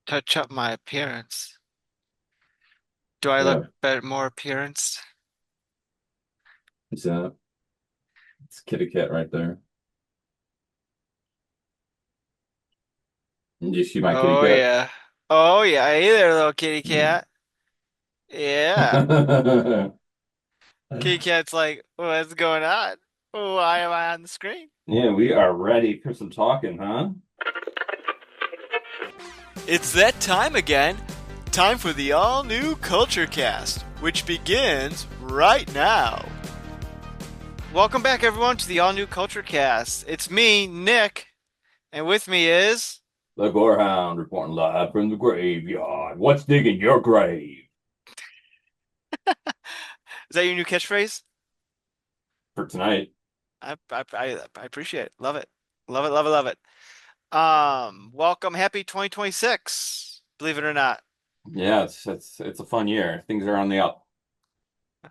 touch up my appearance. Do I look Yeah, better, more appearance? it's kitty cat right there. And you see my kitty Oh cat? yeah. Oh yeah. Hey there, little kitty cat. Yeah. Kitty cat's like, what's going on? Why am I on the screen? Yeah, we are ready for some talking, huh? It's that time again. Time for the all new Culture Cast, which begins right now. Welcome back, everyone, to the all new Culture Cast. It's me, Nick, and with me is. The Gorehound reporting live from the graveyard. What's digging your grave Is that your new catchphrase? for tonight? I appreciate it. Love it. Love it, love it, love it. Welcome, happy 2026. Believe it or not. Yeah, it's a fun year. Things are on the up. Are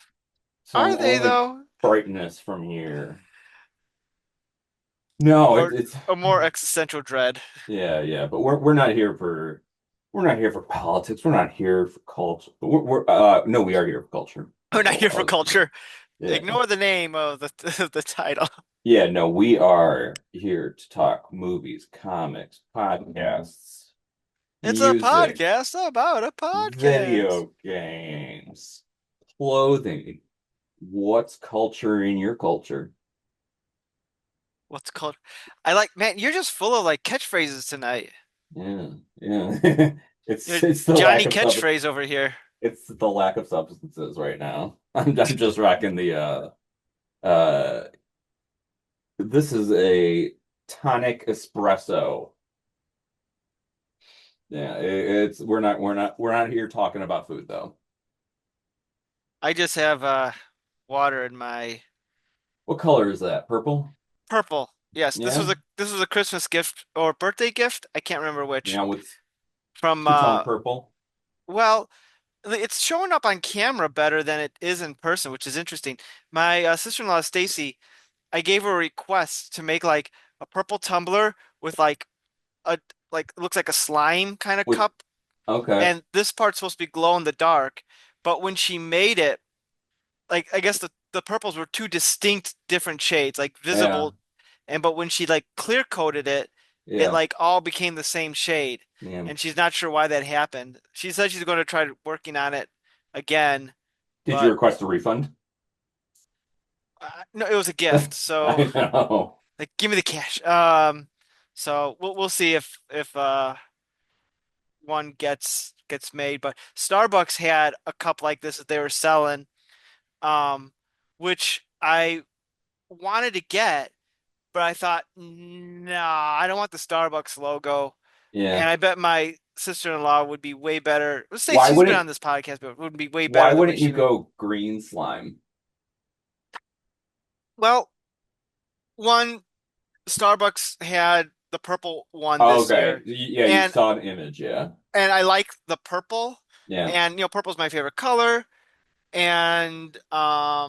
So they only though? brightness from here. No, Or it's a more existential dread? yeah. But we're not here for politics. We're not here for culture. But we're no, we are here for culture. We're That's not all here I for was culture. Yeah. Ignore the name of the of the title. Yeah, no, we are here to talk movies, comics, podcasts, It's a music, podcast about a podcast. video games, clothing. What's culture in your culture? What's called? I like, man, you're just full of like catchphrases tonight. Yeah. You're It's the lack Johnny of sub Catchphrase over here. it's the lack of substances right now. I'm just rocking the uh this is a tonic espresso. Yeah, it's we're not here talking about food though. I just have water in my What color is that? Purple? purple. Yes, Yeah. this was a Christmas gift or birthday gift. I can't remember which. Yeah, with From two-tone purple. well, it's showing up on camera better than it is in person, which is interesting. My sister-in-law Stacy, I gave her a request to make like a purple tumbler with a like it looks like a slime kind of With cup, okay. and this part's supposed to be glow in the dark. But when she made it, like I guess the purples were two distinct different shades, like Yeah. visible, and but when she like clear coated it, it Yeah. like all became the same shade, Yeah. and she's not sure why that happened. She said she's going to try working on it again, Did you but request a refund? no, it was a gift, so I know. like give me the cash. So we'll see if one gets made, but Starbucks had a cup like this that they were selling, um, which I wanted to get, but I thought, nah, I don't want the Starbucks logo. Yeah. And I bet my sister-in-law would be way better. Let's say Why she's been on wouldn't this podcast, but would be way why better the way wouldn't you she made. go green slime? Well, one, Starbucks had the purple one Oh, this okay. year, Yeah, you and saw an image, yeah. I like the purple, Yeah. and purple's my favorite color, and I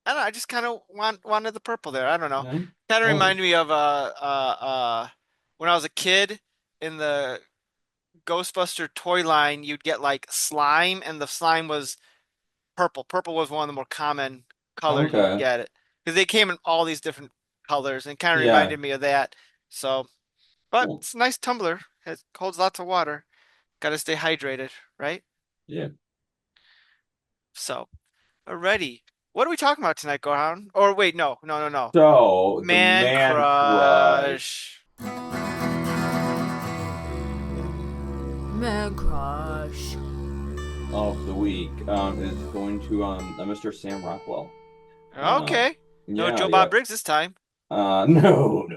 don't know, I just kind of wanted the purple there. I don't know. Yeah. Kind of Oh, reminded me of when I was a kid in the Ghostbuster toy line, you'd get like slime, and the slime was purple. Purple was one of the more common colors you'd okay. get it because they came in all these different colors, and kind of Yeah. reminded me of that. So, but Well, it's a nice tumbler. It holds lots of water. Got to stay hydrated, right? yeah. So, already. What are we talking about tonight, Gohan? Or wait, no, no, no, no. So the Man man crush crush. Man crush. of the week is going to Mr. Sam Rockwell. Uh Okay. No yeah, Joe yeah. Bob Briggs this time. No.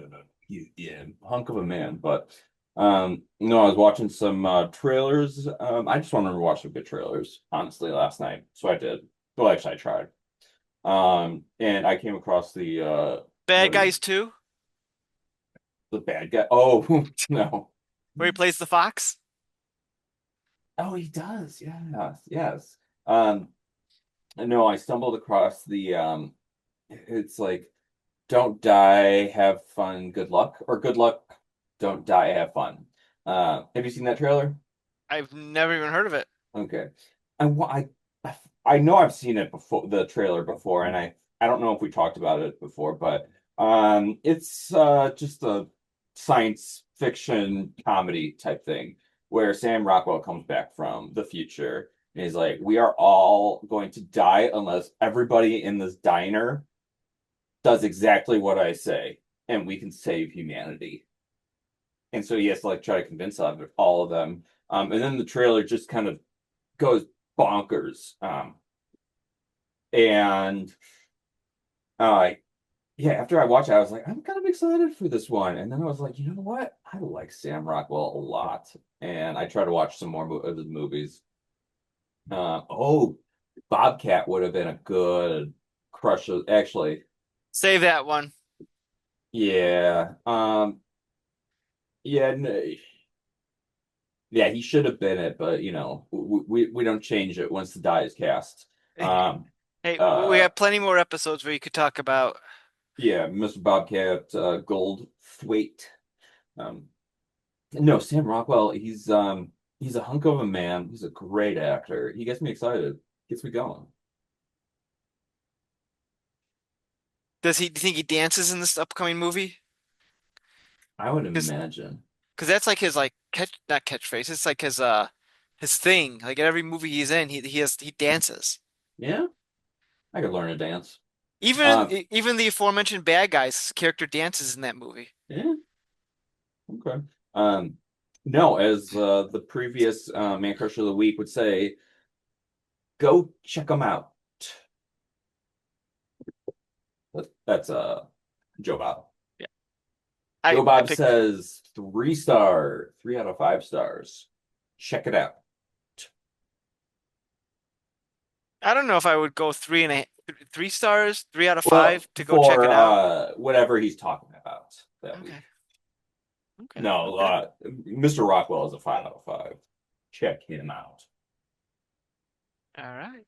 Yeah, hunk of a man. But no, I was watching some trailers. I just wanted to watch some good trailers, honestly, last night. So I did. Well, actually I tried. And I came across Bad Guys 2, the bad guy. Oh no. where he plays the fox. Oh, he does. Yes. Um, no, I stumbled across it's like don't die, have fun, good luck, or good luck, don't die, have fun. Have you seen that trailer? I've never even heard of it. Okay. I, wa- I I know I've seen it before, the trailer before, and I don't know if we talked about it before, but it's just a science fiction comedy type thing where Sam Rockwell comes back from the future and he's like, "We are all going to die unless everybody in this diner does exactly what I say, and we can save humanity." And so he has to like try to convince all of them. And then the trailer just kind of goes bonkers. And uh, yeah, after I watched it, I was like, I'm kind of excited for this one. And then I was like, you know what? I like Sam Rockwell a lot. And I try to watch some more of his movies. Oh, Bobcat would have been a good crush. Actually, Save that one. yeah. Yeah, yeah, he should have been it, but we don't change it once the die is cast. Um, Hey, we uh, have plenty more episodes where you could talk about. yeah, Mr. Bobcat, Goldthwait. Um, no, Sam Rockwell, he's a hunk of a man. He's a great actor. He gets me excited, gets me going. Do you think he dances in this upcoming movie? I would Because imagine. that's like his like catch not catchphrase. It's like his thing. Like in every movie he's in, he dances. Yeah, I could learn to dance. Even Um, even the aforementioned bad guy's character dances in that movie. yeah, okay. Um, no, as the previous Man Crush of the Week would say, go check them out. That's Joe Bob. Yeah, Joe I Bob picked. says 3 star, 3 out of 5 stars. Check it out. I don't know if I would go 3 stars, 3 out of 5 Well, to go check for it out. whatever he's talking about that Okay, week. okay, No, okay. Mr. Rockwell is a 5 out of 5. Check him out. All right.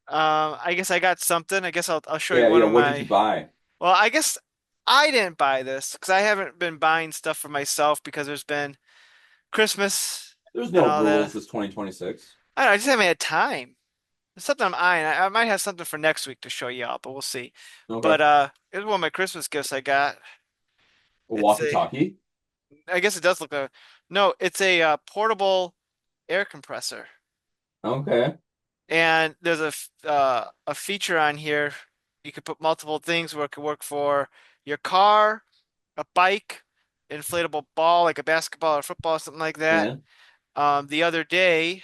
I guess I got something. I guess I'll show you Yeah, one yeah. of What did you my. buy? Well, I guess I didn't buy this because I haven't been buying stuff for myself because there's been Christmas There's and no all that. rules this 2026. I don't know, I just haven't had time. It's something I'm eyeing. I might have something for next week to show you all, but we'll see. Okay. But it's one of my Christmas gifts I got. A It's a, walkie-talkie. I guess it does look like, no, it's a portable air compressor. Okay. And there's a feature on here. You could put multiple things where it could work for your car, a bike, inflatable ball like a basketball or football, something like that. Yeah. The other day,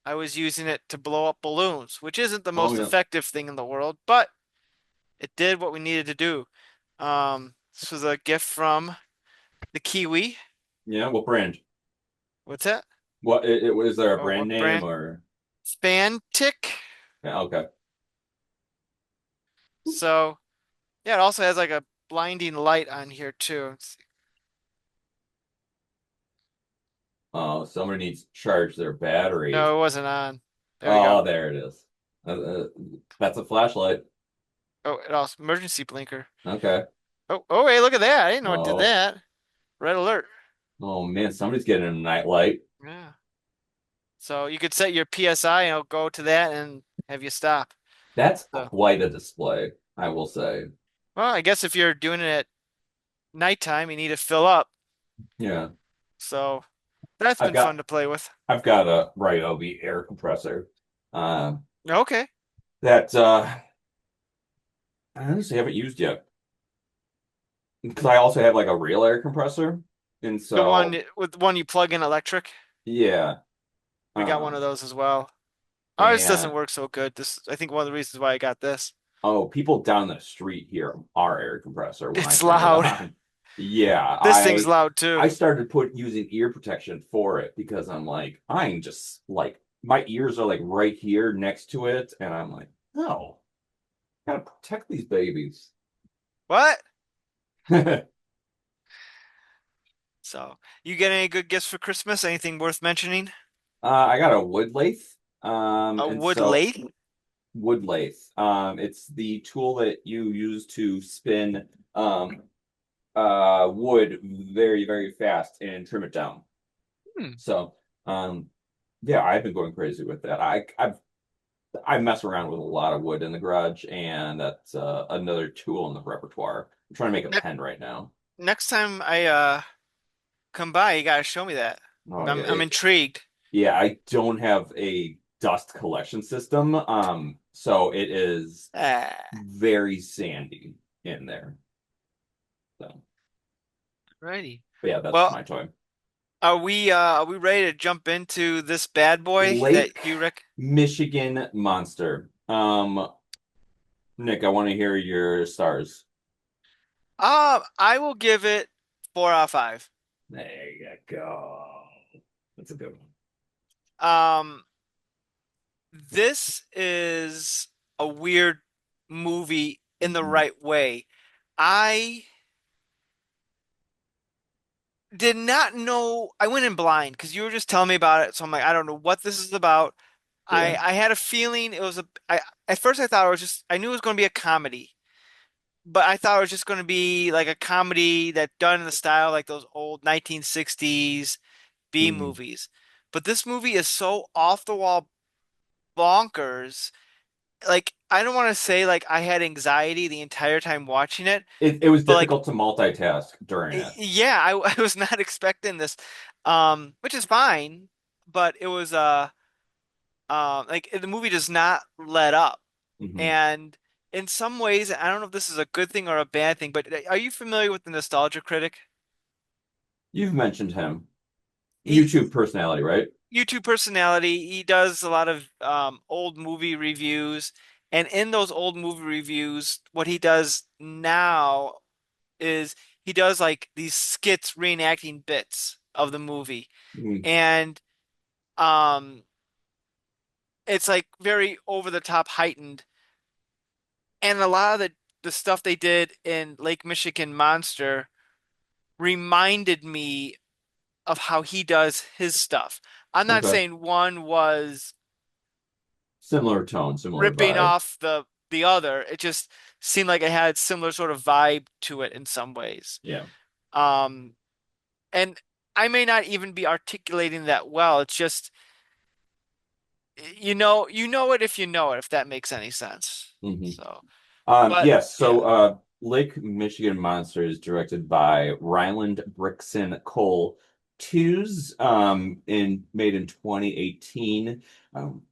I was using it to blow up balloons, which isn't the Oh most yeah. effective thing in the world, but it did what we needed to do. This was a gift from the Kiwi. Yeah. What brand? What's that? Is there a Oh, brand what name brand? or? Fantic. Yeah. Okay. So, yeah, it also has like a blinding light on here too. Oh, somebody needs to charge their battery. No, it wasn't on. There we go. Oh, there it is. Uh, uh, that's a flashlight. Oh, it also emergency blinker. Okay. Oh, hey, look at that. I didn't know it did Oh, that. Red alert. oh man, somebody's getting a nightlight. Yeah. So you could set your PSI and it'll go to that and have you stop. That's So, quite a display, I will say. well, I guess if you're doing it at nighttime, you need to fill up. Yeah. So that's I've been fun got to play with. I've got a Ryobi air compressor. Uh, Okay. that I honestly haven't used yet. Because I also have like a real air compressor. And The one so with one you plug in electric. yeah. We got one of Um those as well. Ours doesn't and work so good. This, I think, one of the reasons why I got this. oh, people down the street hear our air compressor when I It's turn it loud. on. Yeah, This thing's loud I too. started using ear protection for it because I'm like, I'm just like my ears are like right here next to it, and I'm like, no, gotta protect these babies. What? So, you get any good gifts for Christmas? Anything worth mentioning? I got a wood lathe. A And wood so lathe? wood lathe. It's the tool that you use to spin wood very, very fast and trim it down. Hmm. So, um, yeah, I've been going crazy with that. I mess around with a lot of wood in the garage, and that's another tool in the repertoire. I'm trying to make a Ne pen right now. Next time I come by, you gotta show me that. Oh yeah, I'm intrigued. yeah. I don't have a dust collection system, so it is Ah, very sandy in there. So, righty. but yeah, that's Well, my toy. are we ready to jump into this bad boy that Lake you rec Michigan Monster. Nick, I want to hear your stars. I will give it 4 out of 5. There you go. That's a good one. Um, this is a weird movie in the Mhm. right way. I did not know. I went in blind because you were just telling me about it. So I'm like, I don't know what this is about. Yeah. I had a feeling it was a. I At first I thought it was just. I knew it was going to be a comedy, but I thought it was just going to be like a comedy that done in the style like those old 1960s B Mhm. movies. But this movie is so off the wall bonkers. Like I don't want to say like I had anxiety the entire time watching it, It was but like difficult to multitask during it. yeah, I was not expecting this, which is fine, but it was like the movie does not let up, Hmm. and in some ways, I don't know if this is a good thing or a bad thing, but are you familiar with the Nostalgia Critic? You've mentioned him. YouTube He personality, right? YouTube personality. He does a lot of old movie reviews, and in those old movie reviews, what he does now is he does like these skits reenacting bits of the movie. Mhm. And um it's like very over the top heightened. And a lot of the stuff they did in Lake Michigan Monster reminded me of how he does his stuff. I'm not Okay. saying one was Similar tone, similar ripping vibe. off the other. It just seemed like it had similar sort of vibe to it in some ways. Yeah. Um and I may not even be articulating that well. It's just you know it if you know it, if that makes any sense. Hmm. So, but Yes, so yeah. Lake Michigan Monster is directed by Ryland Brickson Cole Tews, made in 2018. Um,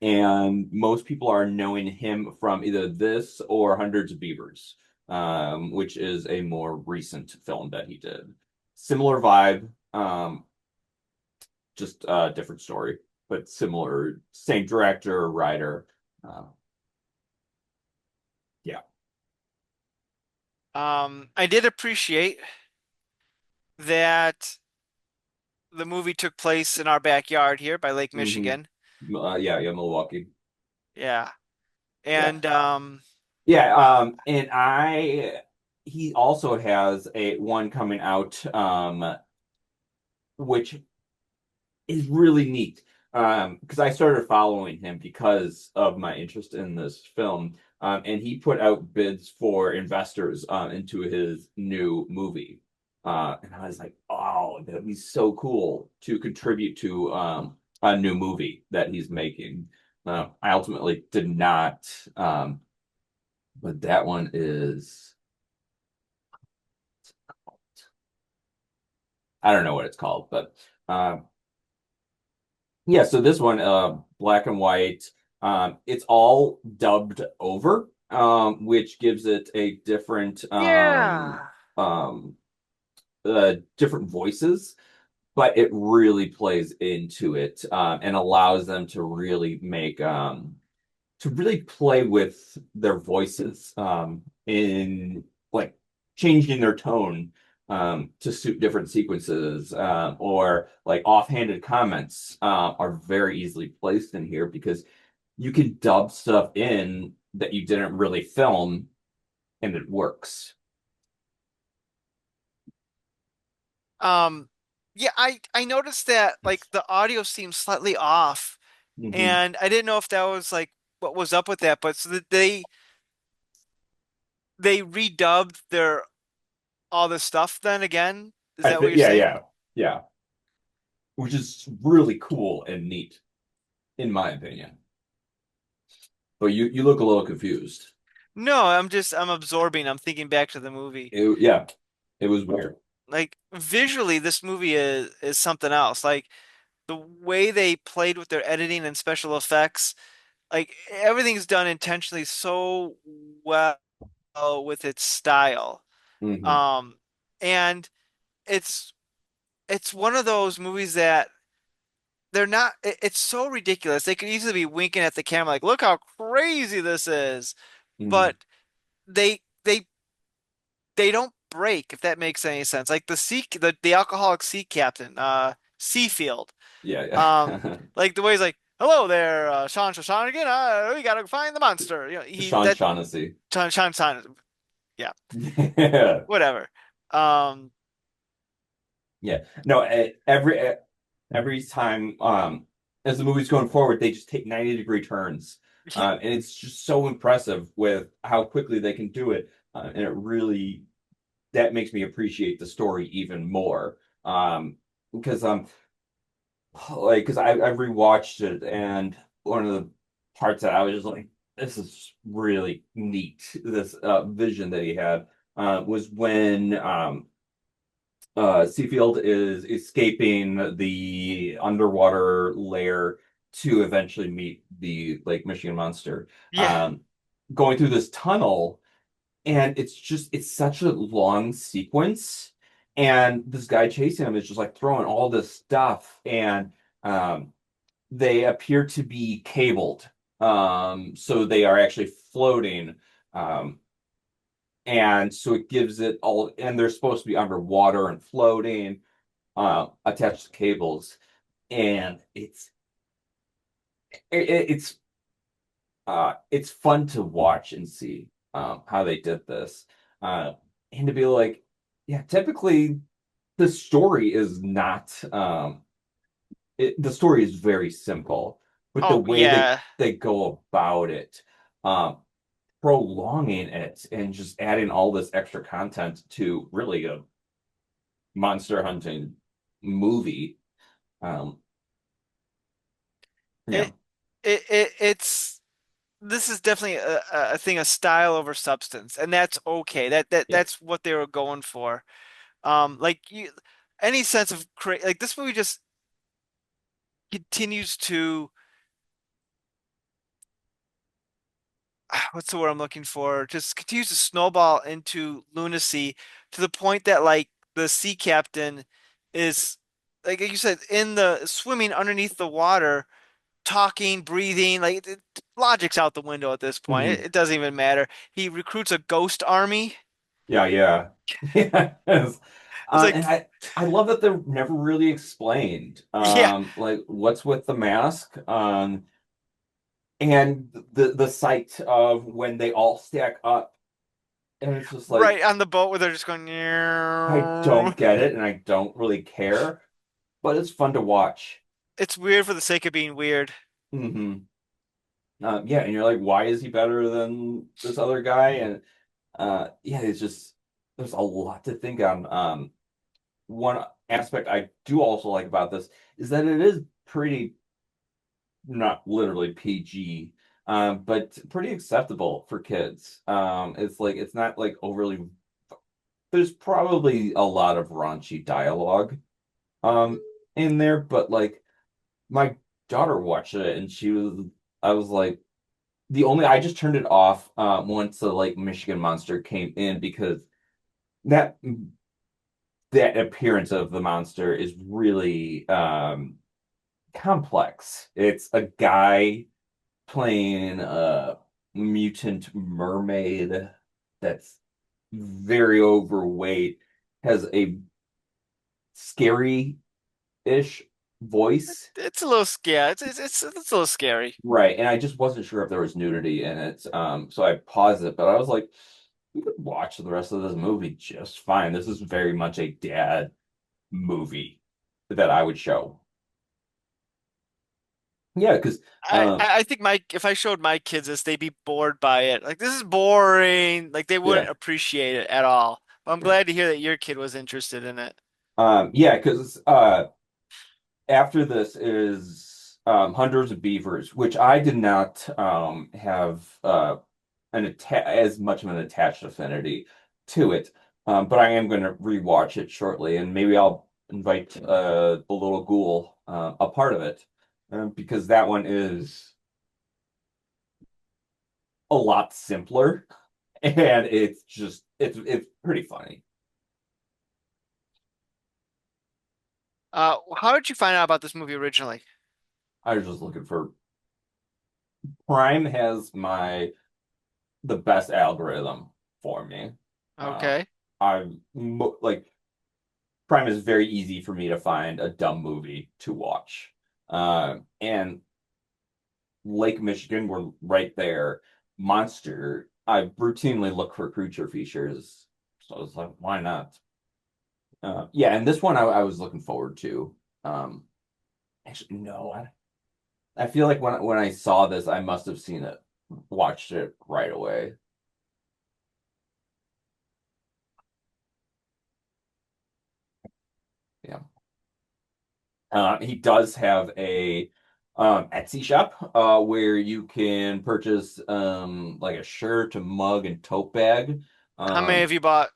and most people are knowing him from either this or Hundreds of Beavers, which is a more recent film that he did. Similar vibe, just a different story, but similar, same director, writer. Uh, yeah. I did appreciate that the movie took place in our backyard here by Lake Hmm. Michigan. Yeah, yeah, Milwaukee. Yeah. Yeah. And Yeah, and he also has a one coming out, which is really neat. Because I started following him because of my interest in this film. And he put out bids for investors into his new movie. And I was like, oh, that'd be so cool to contribute to a new movie that he's making. I ultimately did not, but that one is, I don't know what it's called, but uh, yeah, so this one, black and white, it's all dubbed over, which gives it a yeah. um, different voices, but it really plays into it, and allows them to really to really play with their voices, in like changing their tone, to suit different sequences, or like offhanded comments, are very easily placed in here because you can dub stuff in that you didn't really film and it works. Um yeah, I noticed that like the audio seems slightly off, Hmm. and I didn't know if that was like what was up with that, but so that they redubbed their all this stuff then again? Is that what you're Yeah, saying? yeah, yeah, which is really cool and neat, in my opinion. But you look a little confused. No, I'm absorbing. I'm thinking back to the movie. Yeah, it was weird. Like visually, this movie is something else. Like the way they played with their editing and special effects, like everything's done intentionally so well with its style. Hmm. Um, and it's it's one of those movies that they're not it's so ridiculous. They could easily be winking at the camera like, look how crazy this is. Hmm. But they they don't break, if that makes any sense. Like the alcoholic sea captain, Seafield. Yeah, Um, yeah. like the way he's like, hello there, Sean Shawshanigan, we gotta find the monster. He Sean that Shaughnessy. Sean, yeah, Yeah. whatever. Um, Yeah. No, every time as the movie's going forward, they just take 90-degree turns. And it's just so impressive with how quickly they can do it. And it really that makes me appreciate the story even more. Because like because I've rewatched it and one of the parts that I was just like, this is really neat. This vision that he had was when Seafield is escaping the underwater lair to eventually meet the Lake Michigan monster. yeah, Going through this tunnel, and it's such a long sequence, and this guy chasing him is just like throwing all this stuff, and um, they appear to be cabled, so they are actually floating. Um, and so it gives it all, and they're supposed to be underwater and floating attached to cables, and it's it's fun to watch and see how they did this, uh, and to be like, yeah, typically the story is not the story is very simple, but the oh way yeah. they go about it, um, prolonging it and just adding all this extra content to really a monster hunting movie. Um, yeah, It it's this is definitely a thing of style over substance, and that's okay. yeah, That's what they were going for. Like any sense of like this movie just continues to what's the word I'm looking for? Just continues to snowball into lunacy to the point that like the sea captain is like you said in the swimming underneath the water, talking, breathing, like logic's out the window at this point. hmm, It doesn't even matter. He recruits a ghost army. yeah, yeah, yeah. Yes. It's And like, I love that they're never really explained. yeah, Like what's with the mask, and the sight of when they all stack up, and it's just like right on the boat where they're just going, I don't get it, and I don't really care, but it's fun to watch. it's weird for the sake of being weird. Hmm. Yeah, and you're like, why is he better than this other guy? And yeah, it's just there's a lot to think on. One aspect I do also like about this is that it is pretty not literally PG, but pretty acceptable for kids. It's like it's not like overly. There's probably a lot of raunchy dialogue um in there, but like my daughter watched it and I was like the only I just turned it off once the like Michigan monster came in because that that appearance of the monster is really complex. It's a guy playing a mutant mermaid that's very overweight, has a scary-ish voice. It's a little scary. It's a little scary. Right. And I just wasn't sure if there was nudity in it. So I paused it, but I was like, we could watch the rest of this movie just fine. This is very much a dad movie that I would show. Yeah, because I think my if I showed my kids this, they'd be bored by it. Like this is boring. Like they wouldn't yeah. appreciate it at all. Well, I'm glad to hear that your kid was interested in it. Yeah, because after this is Hundreds of Beavers, which I did not have as much of an attached affinity to it. But I am going to rewatch it shortly, and maybe I'll invite the little ghoul a part of it, because that one is a lot simpler, and it's pretty funny. How did you find out about this movie originally? I was just looking for Prime has my the best algorithm for me. Um, Okay. like Prime is very easy for me to find a dumb movie to watch. And Lake Michigan were right there. Monster, I routinely look for creature features. So I was like, why not? Yeah, and this one I was looking forward to. Um, actually, no, I feel like when I saw this, I must have seen it, watched it right away. Yeah. He does have a Etsy shop where you can purchase like a shirt, a mug, and tote bag. How many Um, have you bought?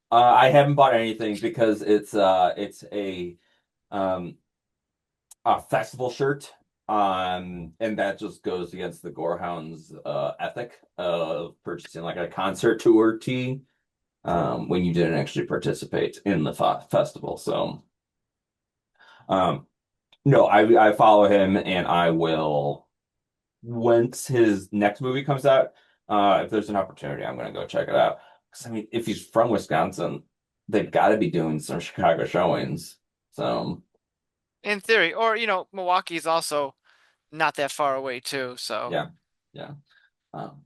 I haven't bought anything because it's um, a festival shirt. And that just goes against the Gorehounds ethic of purchasing like a concert tour tee when you didn't actually participate in the festival. So um, no, I follow him and I will once his next movie comes out, if there's an opportunity, I'm gonna go check it out. Because I mean, if he's from Wisconsin, they've got to be doing some Chicago showings. So In theory, or Milwaukee is also not that far away too. So yeah, yeah, um,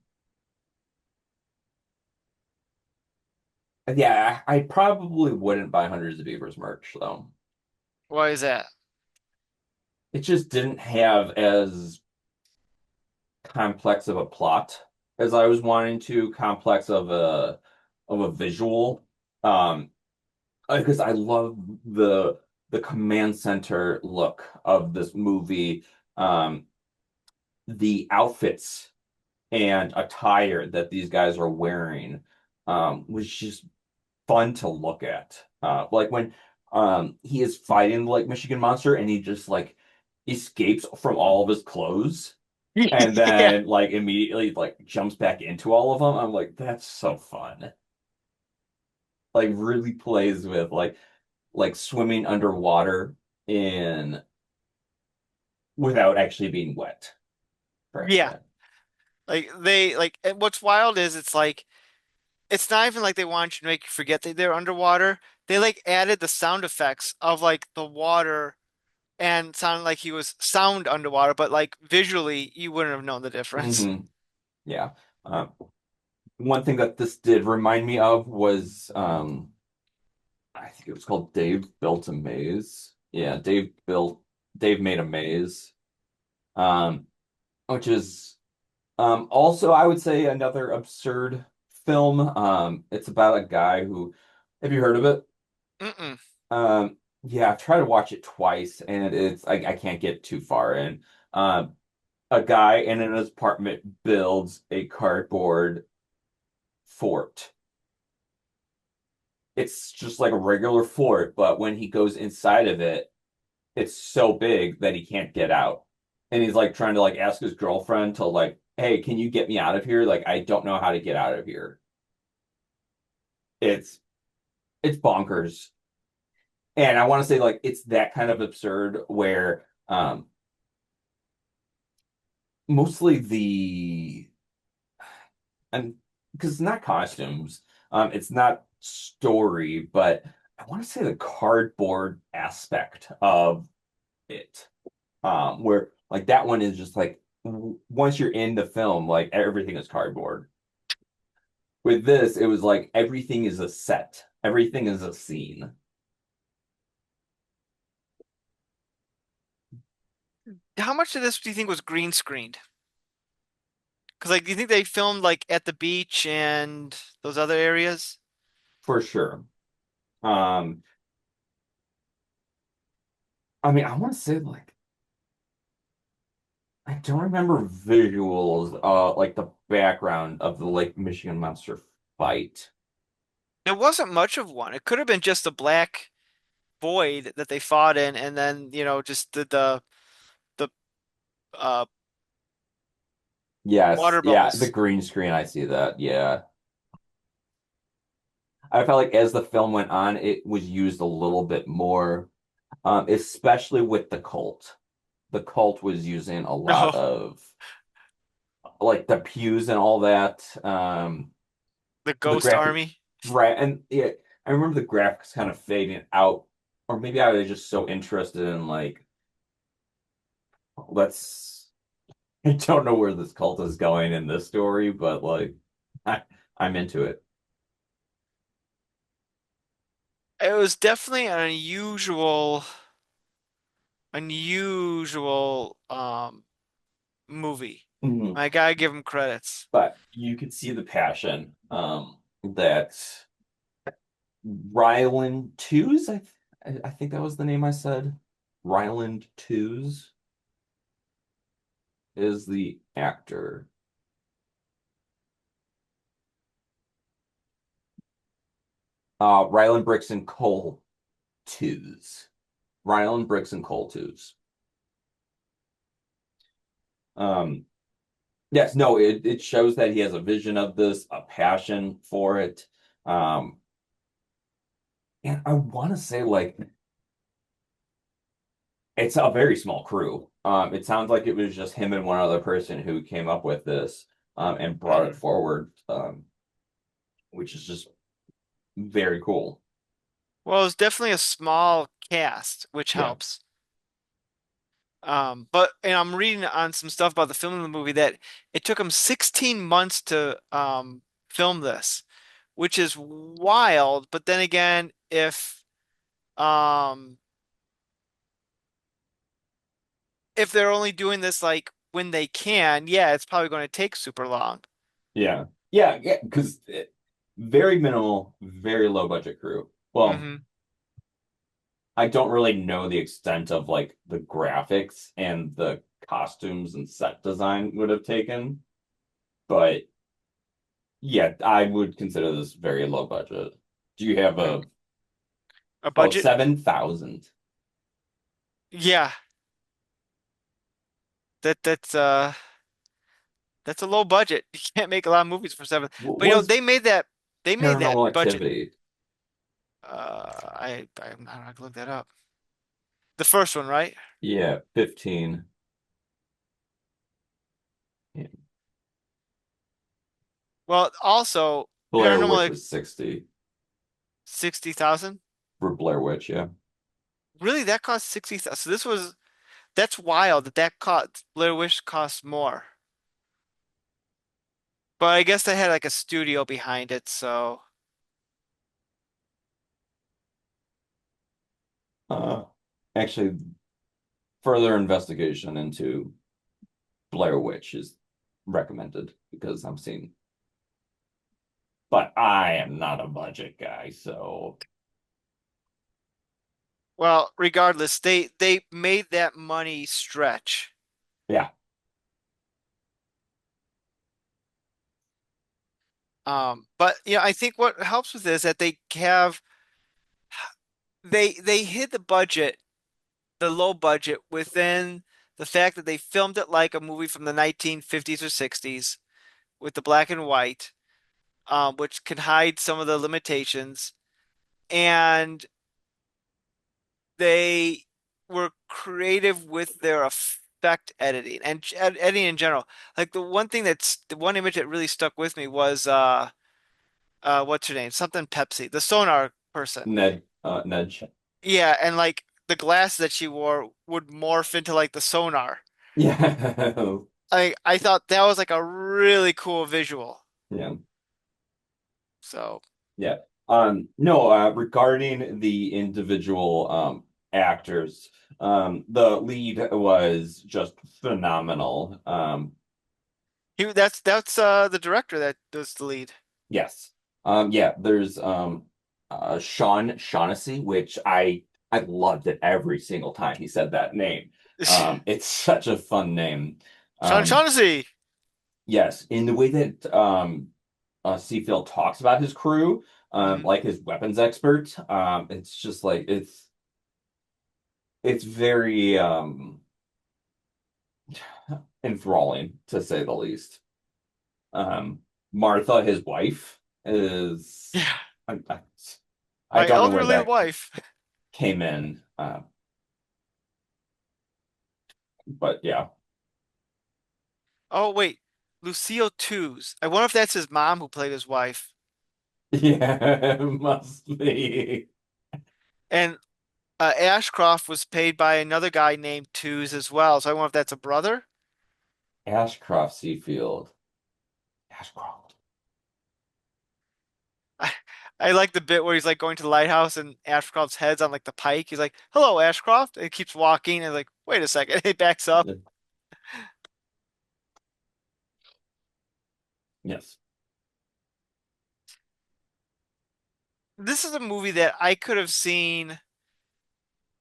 yeah. I probably wouldn't buy Hundreds of Beavers merch though. why is that? It just didn't have as complex of a plot as I was wanting to, complex of a visual. Um, because I love the command center look of this movie. Um, the outfits and attire that these guys are wearing was just fun to look at. Like when he is fighting like Michigan Monster and he just like escapes from all of his clothes and Yeah, then like immediately like jumps back into all of them. I'm like, that's so fun. Like really plays with like swimming underwater in without actually being wet, per yeah. se. And what's wild is it's like it's not even like they want you to make you forget that they're underwater. They like added the sound effects of like the water and sounded like he was sound underwater, but like visually you wouldn't have known the difference. Hmm. Yeah. One thing that this did remind me of was I think it was called Dave Built a Maze. Yeah, Dave made a maze. Um, which is also I would say another absurd film. It's about a guy who have you heard of it? Mm-mm. Yeah, I've tried to watch it twice and I can't get too far in. Um, a guy in an apartment builds a cardboard fort. It's just like a regular fort, but when he goes inside of it, it's so big that he can't get out. And he's like trying to like ask his girlfriend to like, hey, can you get me out of here? Like, I don't know how to get out of here. It's it's bonkers. And I want to say like it's that kind of absurd where mostly the and because it's not costumes, it's not story, but I want to say the cardboard aspect of it, where like that one is just like once you're in the film, like everything is cardboard. With this, it was like everything is a set, everything is a scene. How much of this do you think was green screened? Because like, do you think they filmed like at the beach and those other areas? for sure. Um, I mean, I want to say like I don't remember visuals, like the background of the Lake Michigan monster fight. It wasn't much of one. It could have been just a black void that they fought in, and then just the uh Yes, water yeah, the bubbles. green screen, I see that. Yeah. I felt like as the film went on, it was used a little bit more, especially with the cult. The cult was using a lot No, of like the pews and all that. the The Ghost graphic, Army. right? And yeah, I remember the graphics kind of fading out, or maybe I was just so interested in like, let's. I don't know where this cult is going in this story, but like, I, I'm into it. It was definitely an unusual movie. Mhm. I gotta give him credits. But you could see the passion that Ryland Twos, I think that was the name I said. Ryland Twos is the actor. Ryland Bricks and Cole Twos. Ryland Bricks and Cole Twos. Um, yes, no, it shows that he has a vision of this, a passion for it. Um, and I want to say like it's a very small crew. It sounds like it was just him and one other person who came up with this and brought it Mhm. forward, which is just very cool. Well, it's definitely a small cast, which Yeah. helps. But and I'm reading on some stuff about the film of the movie that it took them 16 months to film this, which is wild. But then again, um if they're only doing this like when they can, yeah, it's probably going to take super long. Yeah. Yeah. Because very minimal, very low budget crew. Well, Hmm. I don't really know the extent of like the graphics and the costumes and set design would have taken, but yeah, I would consider this very low budget. Do you have Like a a oh budget? 7,000? Yeah, that's a low budget. You can't make a lot of movies for seven. What But was they made that Paranormal budget. Activity? I'm not gonna look that up. The first one, right? Yeah, 15. Yeah. Well, also Blair Witch Paranormal was 60 60,000. for Blair Witch, yeah. Really, that cost 60,000. So that's wild that cost Blair Witch cost more. But I guess they had like a studio behind it, so Uh, Actually, further investigation into Blair Witch is recommended because I'm seeing, but I am not a budget guy, so well, regardless, they made that money stretch. yeah. But I think what helps with this is that they hid the budget, the low budget within the fact that they filmed it like a movie from the 1950s or 60s with the black and white, which can hide some of the limitations. And they were creative with their effect editing and editing in general. Like the one image that really stuck with me was what's her name? Something Pepsi, the sonar person. Ned. Yeah, and like the glasses that she wore would morph into like the sonar. Yeah. I thought that was like a really cool visual. Yeah. So, Yeah. No, regarding the individual actors, the lead was just phenomenal. that's the director that does the lead. Yes. Yeah, there's Sean Shaughnessy, which I loved it every single time he said that name. It's such a fun name. Sean Um, Shaughnessy. yes, in the way that Seafield talks about his crew, Mhm. like his weapons expert, it's just like it's very enthralling to say the least. Um, Martha, his wife, is Yeah, I my don't know where elderly that wife. came in, but yeah. Oh wait, Lucille Twos. I wonder if that's his mom who played his wife. Yeah, it must be. And Ashcroft was played by another guy named Twos as well. So I wonder if that's a brother. Ashcroft Seafield. Ashcroft. I, I like the bit where he's like going to the lighthouse and Ashcroft's head's on like the pike. He's like, "Hello, Ashcroft." And he keeps walking and like, "Wait a second." He backs up. Yes. This is a movie that I could have seen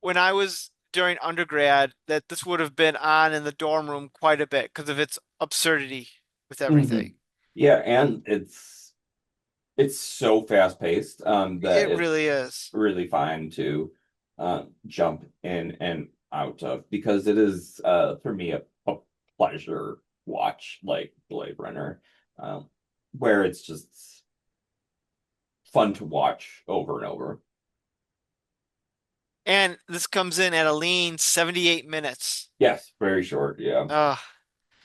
when I was during undergrad, that this would have been on in the dorm room quite a bit because of its absurdity with Hmm. everything. Yeah, and it's so fast paced that It it's really is. really fine to jump in and out of because it is for me a pleasure watch like Blade Runner, um, where it's just fun to watch over and over. And this comes in at a lean 78 minutes. Yes, very short. Yeah.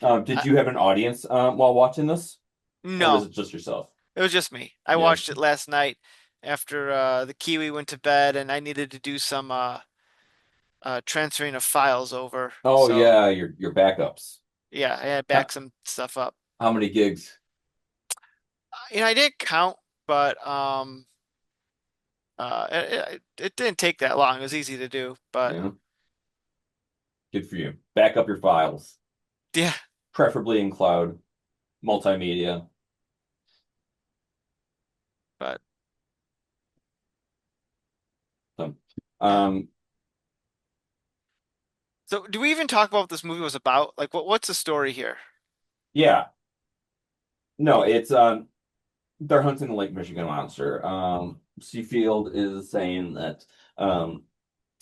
Uh, Did I, you have an audience while watching this, or was no, it just yourself? it was just me. I Yeah. watched it last night after the Kiwi went to bed and I needed to do some transferring of files over. Oh So, yeah, your backups. yeah, I had How, back some stuff up. how many gigs? I didn't count, but it didn't take that long. It was easy to do, but Yeah, good for you. Back up your files, yeah, preferably in cloud, multimedia. but So, yeah. um, So, do we even talk about what this movie was about? Like, what's the story here? yeah, no, it's they're hunting the Lake Michigan monster. Seafield is saying that um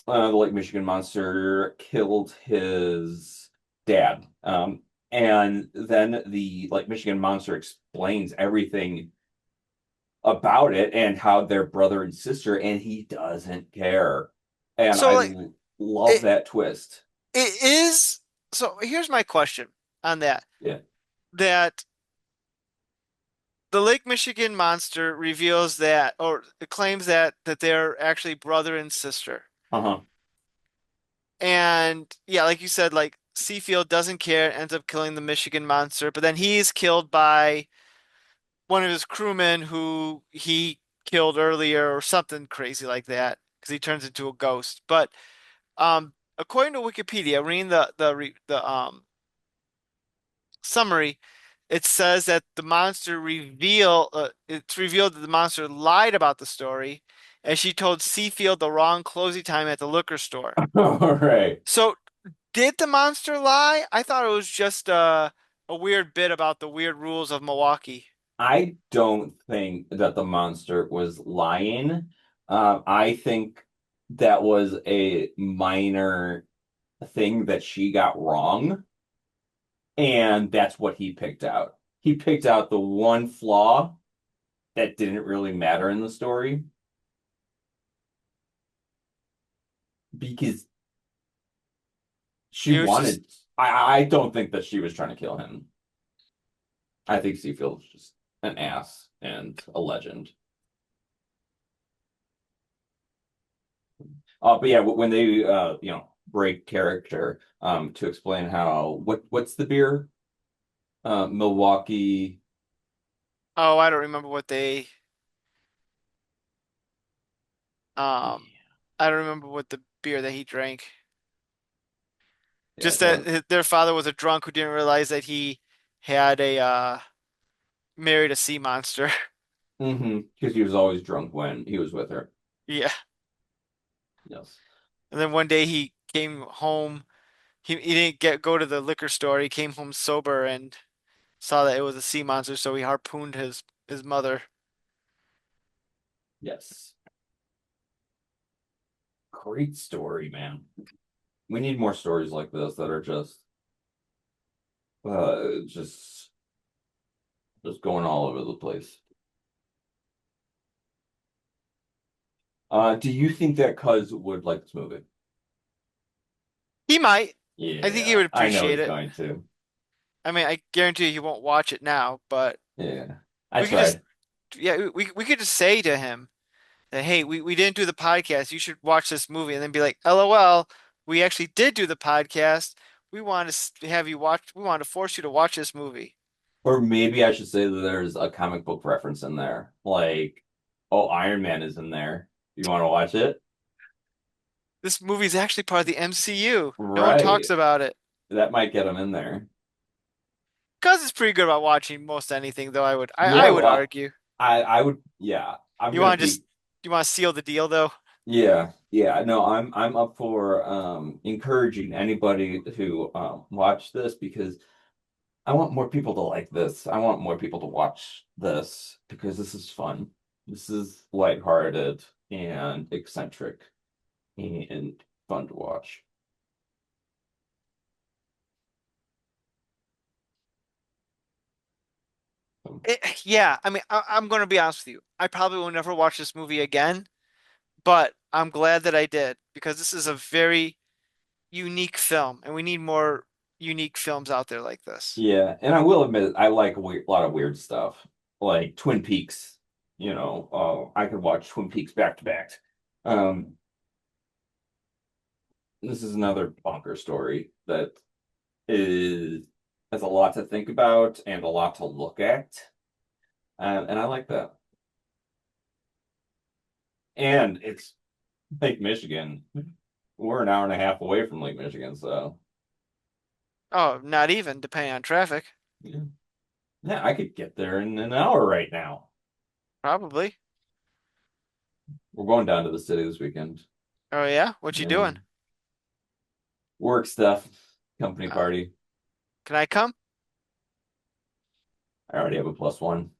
the Lake Michigan monster killed his dad. And then the Lake Michigan monster explains everything about it and how they're brother and sister, and he doesn't care. And So, I like, love it that twist. it is. So, here's my question on that. Yeah. That the Lake Michigan monster reveals that, or it claims that they're actually brother and sister. Uh-huh. And yeah, like you said, like Seafield doesn't care, ends up killing the Michigan monster, but then he's killed by one of his crewmen who he killed earlier or something crazy like that because he turns into a ghost. But according to Wikipedia, reading the summary, it says that it's revealed that the monster lied about the story, and she told Seafield the wrong closing time at the liquor store. All right. So, did the monster lie? I thought it was just a weird bit about the weird rules of Milwaukee. I don't think that the monster was lying. I think that was a minor thing that she got wrong, and that's what he picked out. He picked out the one flaw that didn't really matter in the story because she It was just, wanted. I don't think that she was trying to kill him. I think Seafield was just an ass and a legend. But yeah, when they break character to explain how what's the beer? Milwaukee. oh, I don't remember what they, um, I don't remember what the beer that he drank. Yeah, Just that their father was a drunk who didn't realize that he had married a sea monster. Mm-hmm. Because he was always drunk when he was with her. Yeah. Yes. And then one day he came home. He didn't get go to the liquor store. He came home sober and saw that it was a sea monster, so he harpooned his mother. Yes. Great story, man. We need more stories like this that are just just going all over the place. Do you think that Cuz would like this movie? He might. I think he Yeah, would I know appreciate he's it. going to. I mean, I guarantee you he won't watch it now, but Yeah. I we could just tried. yeah, we could just say to him that hey, we didn't do the podcast. You should watch this movie, and then be like, LOL, we actually did do the podcast. We want to have you watch. We want to force you to watch this movie. Or maybe I should say that there's a comic book reference in there. Like, oh, Iron Man is in there. You want to watch it? This movie is actually part of the MCU. No one talks Right. about it. That might get him in there. Cuz is pretty good about watching most anything, though. I Yeah, would well, argue. I would, yeah, I'm You gonna want to just be, you want to seal the deal, though. yeah, yeah, no, I'm up for encouraging anybody to watch this because I want more people to like this. I want more people to watch this because this is fun. This is lighthearted and eccentric and fun to watch. Yeah, I mean, I'm going to be honest with you. I probably will never watch this movie again, but I'm glad that I did because this is a very unique film, and we need more unique films out there like this. Yeah, and I will admit I like a lot of weird stuff, like Twin Peaks. I could watch Twin Peaks back to back. Um, this is another bonker story that is has a lot to think about and a lot to look at, and I like that. And it's Lake Michigan. We're an hour and a half away from Lake Michigan, so Oh, not even depending on traffic, yeah, yeah, I could get there in an hour right now. probably. We're going down to the city this weekend. Oh yeah, what you Yeah. doing? Work stuff, company Uh, party. can I come? I already have a plus one.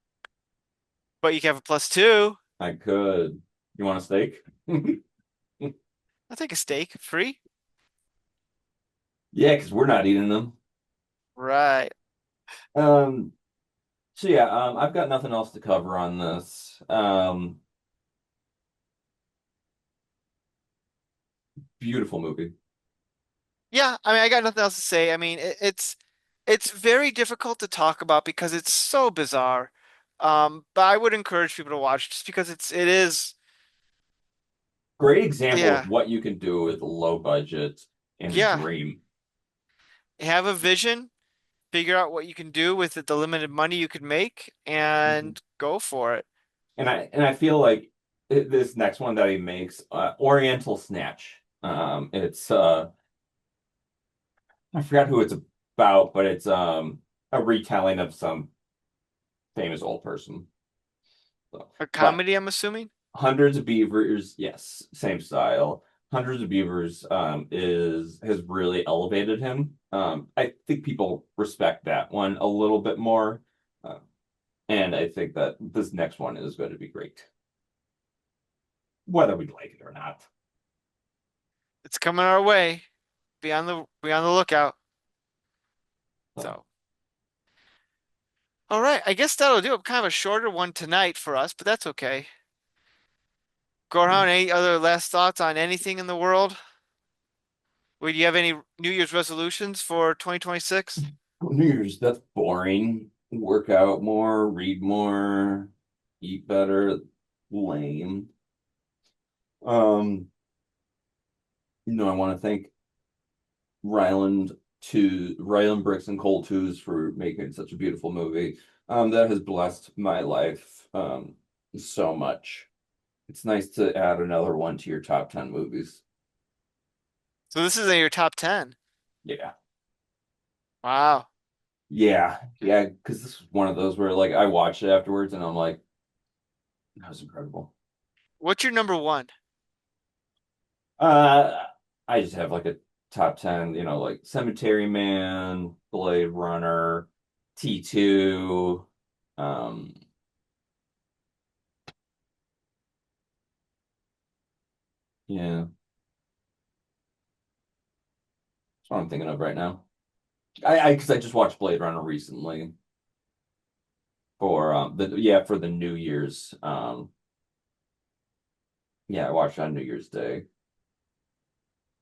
But you can have a +2. I could. You want a steak? I'll take a steak, free. Yeah, because we're not eating them. Right. Um, so yeah, I've got nothing else to cover on this. Beautiful movie. Yeah, I mean, I got nothing else to say. I mean, it's very difficult to talk about because it's so bizarre. But I would encourage people to watch just because it is, Great example of yeah, what you can do with low budget and a yeah. dream. Have a vision, figure out what you can do with the limited money you could make, Mhm. and go for it. And I feel like this next one that he makes, Oriental Snatch. It's I forgot who it's about, but it's a retelling of some famous old person. So, A but comedy, I'm assuming. Hundreds of Beavers, yes, same style. Hundreds of Beavers is has really elevated him. I think people respect that one a little bit more. Uh, and I think that this next one is going to be great, whether we like it or not. It's coming our way. Be on the lookout. So, So, all right, I guess that'll do it. Kind of a shorter one tonight for us, but that's okay. yeah. Gorehound, any other last thoughts on anything in the world? Would you have any New Year's resolutions for 2026? New Year's, that's boring. Work out more, read more, eat better. Lame. Um, I want to thank Ryland Bricks and Cold Twos for making such a beautiful movie. That has blessed my life so much. It's nice to add another one to your top 10 movies. So this is in your top 10. Yeah. Wow. Yeah. Yeah. Because this is one of those where like I watched it afterwards and I'm like, That was incredible. What's your number one? Uh, I just have like a top 10, like Cemetery Man, Blade Runner, T2. Um, yeah, that's what I'm thinking of right now. Because I just watched Blade Runner recently for for the New Year's. Yeah, I watched it on New Year's Day.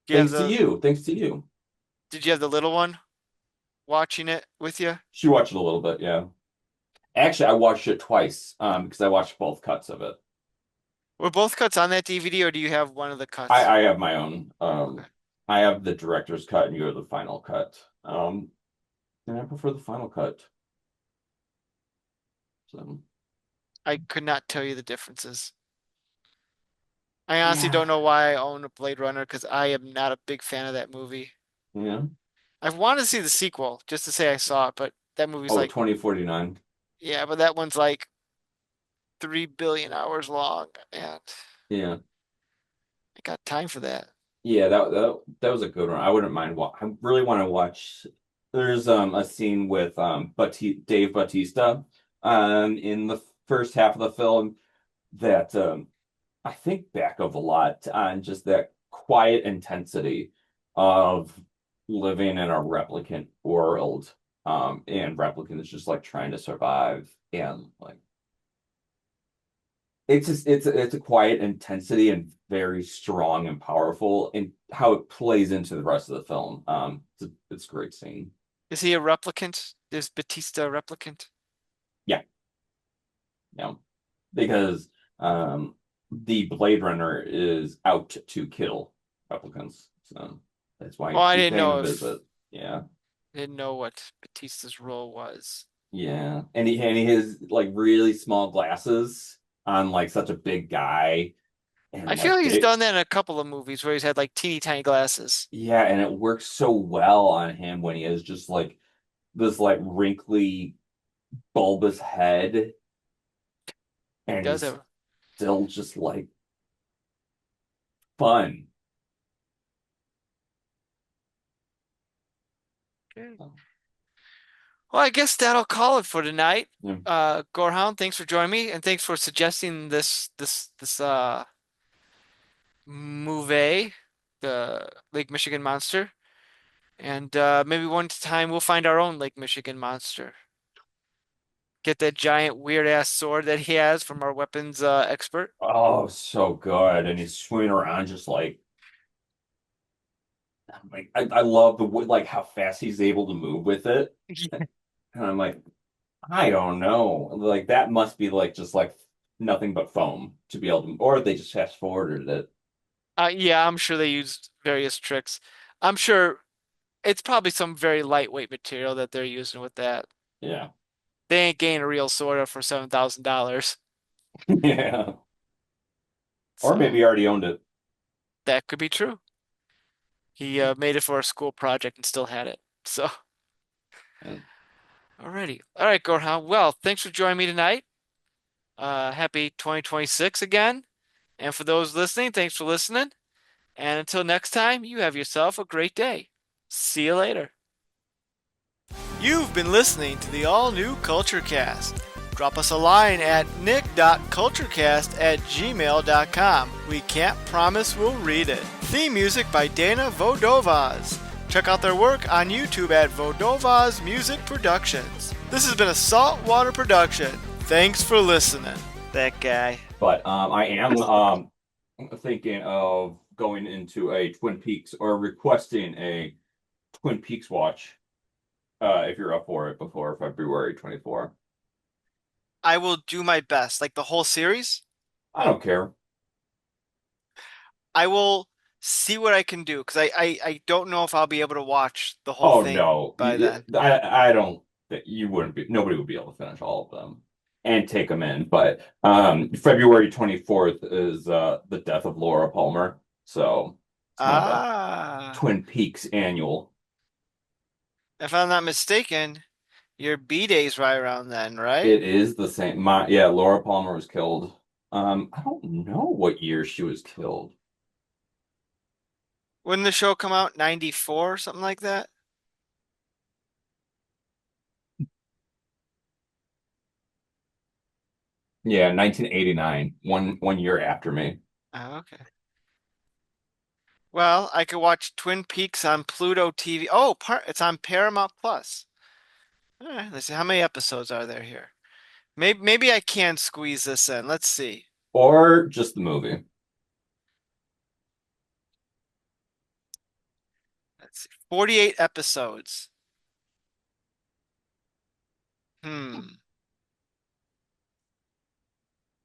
Do you have Thanks to the you. Thanks to you. Did you have the little one watching it with you? She watched it a little bit, yeah. Actually, I watched it twice, because I watched both cuts of it. Were both cuts on that DVD, or do you have one of the I, cuts? I have my own. Okay. I have the director's cut and you have the final cut. And I prefer the final cut. So I could not tell you the differences. I honestly yeah, don't know why I own a Blade Runner because I am not a big fan of that movie. yeah. I've wanted to see the sequel just to say I saw it, but that movie's Oh, like, 2049. yeah, but that one's like 3 billion hours long, and Yeah. I got time for that. Yeah, that was a good one. I wouldn't mind I really want to watch. There's a scene with Dave Bautista in the first half of the film that I think back of a lot on just that quiet intensity of living in a replicant world. And replicant is just like trying to survive, and like it's a quiet intensity and very strong and powerful, and how it plays into the rest of the film. It's a great scene. Is he a replicant? Is Batista a replicant? Yeah, yeah, because the Blade Runner is out to kill replicants, so that's why Oh, he's I he's didn't paying a know visit. if Yeah, didn't know what Batista's role was. yeah, and he has like really small glasses on like such a big guy, I and feel like he's they done that in a couple of movies where he's had like teeny tiny glasses. yeah, and it works so well on him when he has just like this like wrinkly bulbous head, He and does he's have. still just like fun. Okay. Well, I guess that'll call it for tonight. Yeah. Gorehound, thanks for joining me, and thanks for suggesting this movie, the Lake Michigan Monster. And maybe one time we'll find our own Lake Michigan Monster. Get that giant weird ass sword that he has from our weapons expert. Oh, so good. And he's swimming around just like I love like how fast he's able to move with it. And I'm like, I don't know. Like that must be like just like nothing but foam to be able to, or they just fast forwarded it. Yeah, I'm sure they used various tricks. I'm sure it's probably some very lightweight material that they're using with that. Yeah. They ain't getting a real sword for $7,000. Yeah. Or So maybe he already owned it. that could be true. He made it for a school project and still had it. So, And alrighty. All right, Gorham. Well, thanks for joining me tonight. Happy 2026 again. And for those listening, thanks for listening. And until next time, you have yourself a great day. See you later. You've been listening to the all new Culture Cast. Drop us a line at nick.culturecast@gmail.com. We can't promise we'll read it. Theme music by Dana Vodovaz. Check out their work on YouTube at Vodovaz Music Productions. This has been a Saltwater production. Thanks for listening. That guy. but I am thinking of going into a Twin Peaks or requesting a Twin Peaks watch if you're up for it before February 24. I will do my best. Like the whole series, I don't care. I will see what I can do because I don't know if I'll be able to watch the whole Oh thing no. by then. I don't think you wouldn't be nobody would be able to finish all of them and take them in. But February 24th is the death of Laura Palmer. So it's kind of a Ah, Twin Peaks annual. if I'm not mistaken, your B day's right around then, right? It is the same. Yeah, Laura Palmer was killed. I don't know what year she was killed. Wouldn't the show come out 94 or something like that? Yeah, 1989, one year after me. Oh, okay. Well, I could watch Twin Peaks on Pluto TV. Oh, it's on Paramount Plus. All right, let's see how many episodes are there here. Maybe I can squeeze this in. Let's see. Or just the movie. Let's see. 48 episodes. Hmm.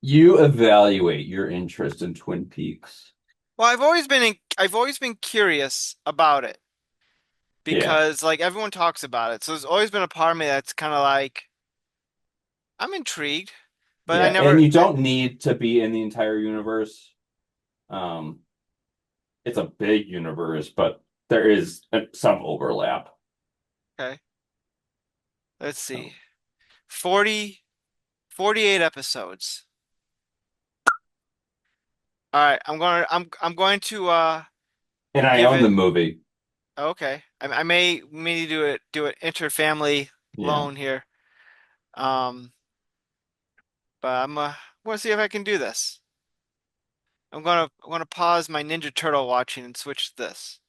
You evaluate your interest in Twin Peaks. Well, I've always been curious about it Yeah. because like everyone talks about it. So there's always been a part of me that's kind of like I'm intrigued, but I Yeah, and never you I don't need to be in the entire universe. Um, it's a big universe, but there is some overlap. okay. Let's So, see. 40 48 episodes. All right, I'm going to and I give own the it movie. okay. I may do it interfamily Yeah. loan here. Um, but I'm want to see if I can do this. I'm gonna pause my Ninja Turtle watching and switch to this.